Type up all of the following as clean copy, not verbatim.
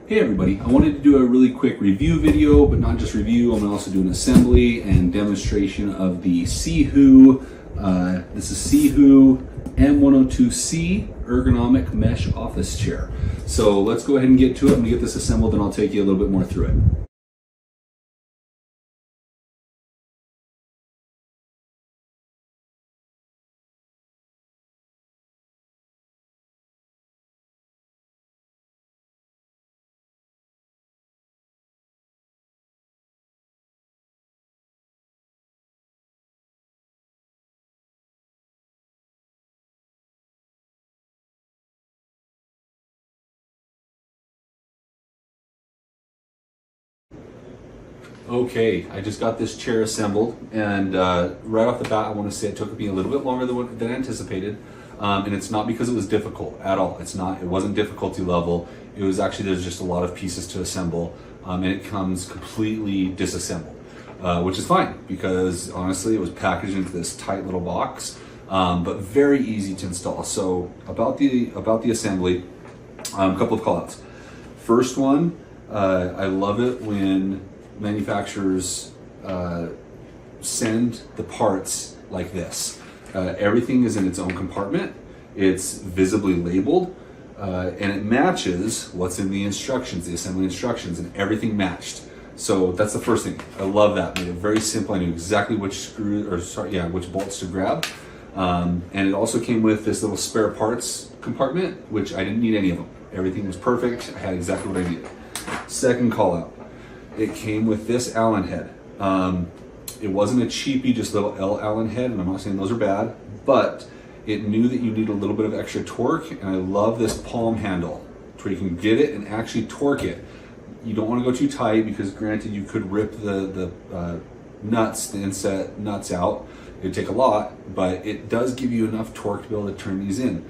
Hey everybody, I wanted to do a really quick review video, but not just review, I'm gonna also do an assembly and demonstration of the SIHOO, this is SIHOO M102C Ergonomic Mesh Office Chair. So let's go ahead and get to it. I'm gonna get this assembled and I'll take you a little bit more through it. Okay, I just got this chair assembled, and right off the bat I want to say it took me a little bit longer than anticipated, and it's not because it was difficult at all. It wasn't difficulty level. It was actually, there's just a lot of pieces to assemble, and it comes completely disassembled, which is fine because honestly it was packaged into this tight little box, but very easy to install. So about the assembly, a couple of callouts. First one, I love it when manufacturers send the parts like this. Everything is in its own compartment. It's visibly labeled, and it matches what's in the instructions, the assembly instructions, and everything matched. So that's the first thing. I love that. Made it very simple. I knew exactly which which bolts to grab. And it also came with this little spare parts compartment, which I didn't need any of them. Everything was perfect. I had exactly what I needed. Second call out. It came with this Allen head. It wasn't a cheapy, just little L Allen head, and I'm not saying those are bad, but it knew that you need a little bit of extra torque, and I love this palm handle, where you can get it and actually torque it. You don't want to go too tight because granted you could rip the nuts, the inset nuts out. It'd take a lot, but it does give you enough torque to be able to turn these in.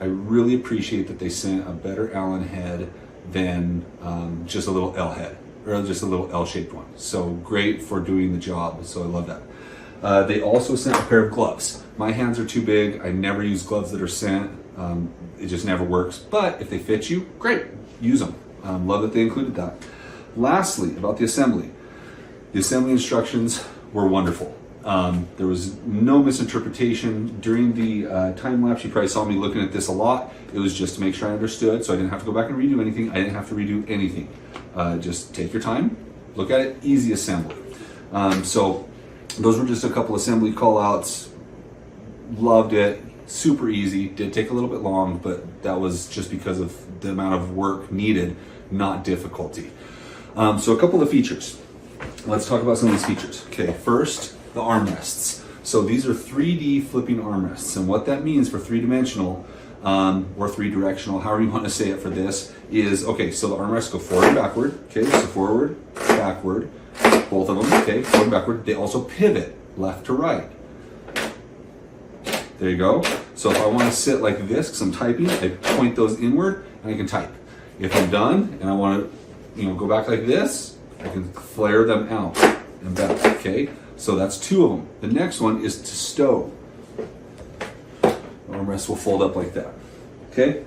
I really appreciate that they sent a better Allen head than just a little L head, or just a little L-shaped one. So great for doing the job, so I love that. They also sent a pair of gloves. My hands are too big. I never use gloves that are sent. It just never works, but if they fit you, great, use them. Love that they included that. Lastly, about the assembly instructions were wonderful. There was no misinterpretation. During the time lapse, you probably saw me looking at this a lot. It was just to make sure I understood, so I didn't have to go back and redo anything. I didn't have to redo anything. Just take your time, look at it, easy assembly. So those were just a couple assembly call outs. Loved it, super easy. Did take a little bit long, but that was just because of the amount of work needed, not difficulty. So a couple of features. Let's talk about some of these features. Okay, first, the armrests. So these are 3D flipping armrests, and what that means for three-dimensional or three-directional, however you want to say it for this, is, okay, so the armrests go forward and backward, okay, so forward, backward, both of them, okay, forward and backward. They also pivot left to right. There you go. So if I want to sit like this, because I'm typing, I point those inward and I can type. If I'm done and I want to, go back like this, I can flare them out and back, okay? So that's two of them. The next one is to stow. The armrest will fold up like that, okay?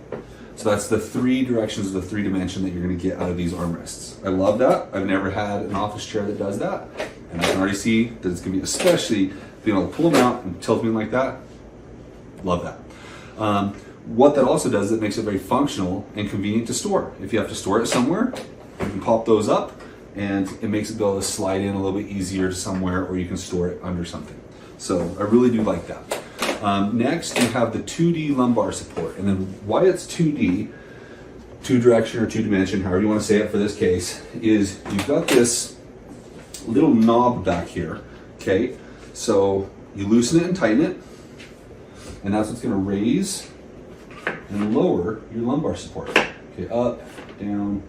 So that's the three directions of the three dimension that you're gonna get out of these armrests. I love that. I've never had an office chair that does that. And I can already see that it's gonna be, especially being able to pull them out and tilt them like that. Love that. What that also does, it makes it very functional and convenient to store. If you have to store it somewhere, you can pop those up, and it makes it be able to slide in a little bit easier somewhere, or you can store it under something. So I really do like that. Next, you have the 2D lumbar support. And then why it's 2D, two direction or two dimension, however you want to say it for this case, is you've got this little knob back here, okay? So you loosen it and tighten it, and that's what's going to raise and lower your lumbar support. Okay, up, down,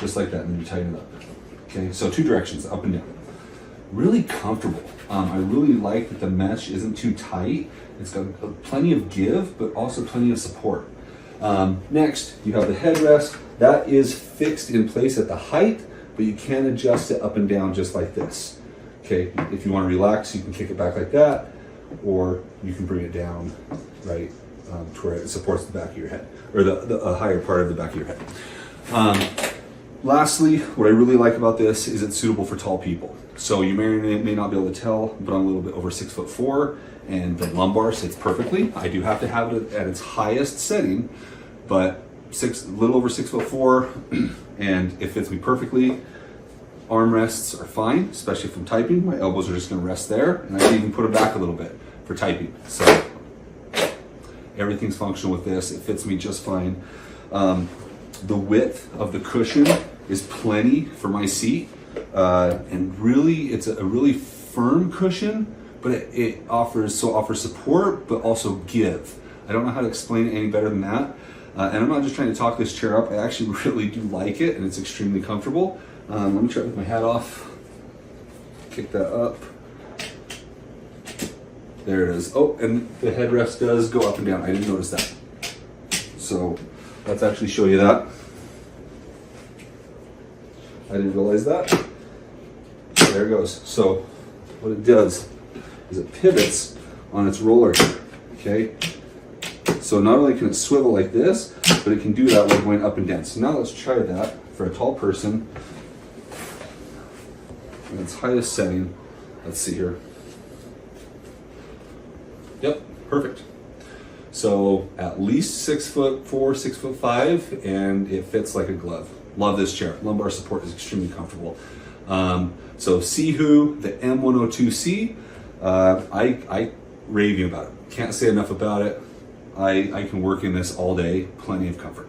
just like that, and then you tighten it up. Okay, so two directions, up and down. Really comfortable. I really like that the mesh isn't too tight. It's got plenty of give, but also plenty of support. Next, you have the headrest. That is fixed in place at the height, but you can adjust it up and down just like this. Okay, if you want to relax, you can kick it back like that, or you can bring it down, right, to where it supports the back of your head, or the higher part of the back of your head. Lastly, what I really like about this is it's suitable for tall people. So you may not be able to tell, but I'm a little bit over 6'4", and the lumbar sits perfectly. I do have to have it at its highest setting, but a little over 6'4", and it fits me perfectly. Armrests are fine, especially if I'm typing. My elbows are just going to rest there, and I can even put it back a little bit for typing. So everything's functional with this. It fits me just fine. The width of the cushion is plenty for my seat, and really, it's a really firm cushion, but it offers support, but also give. I don't know how to explain it any better than that. And I'm not just trying to talk this chair up. I actually really do like it, and it's extremely comfortable. Let me try with my hat off. Kick that up. There it is. Oh, and the headrest does go up and down. I didn't notice that. So let's actually show you that. I didn't realize that. There it goes. So what it does is it pivots on its roller here, okay? So not only can it swivel like this, but it can do that while going up and down. So now let's try that for a tall person in its highest setting. Let's see here. Yep, perfect. So at least 6'4", 6'5", and it fits like a glove. Love this chair. Lumbar support is extremely comfortable. So SIHOO, the M102C, I raving about it. Can't say enough about it. I can work in this all day. Plenty of comfort.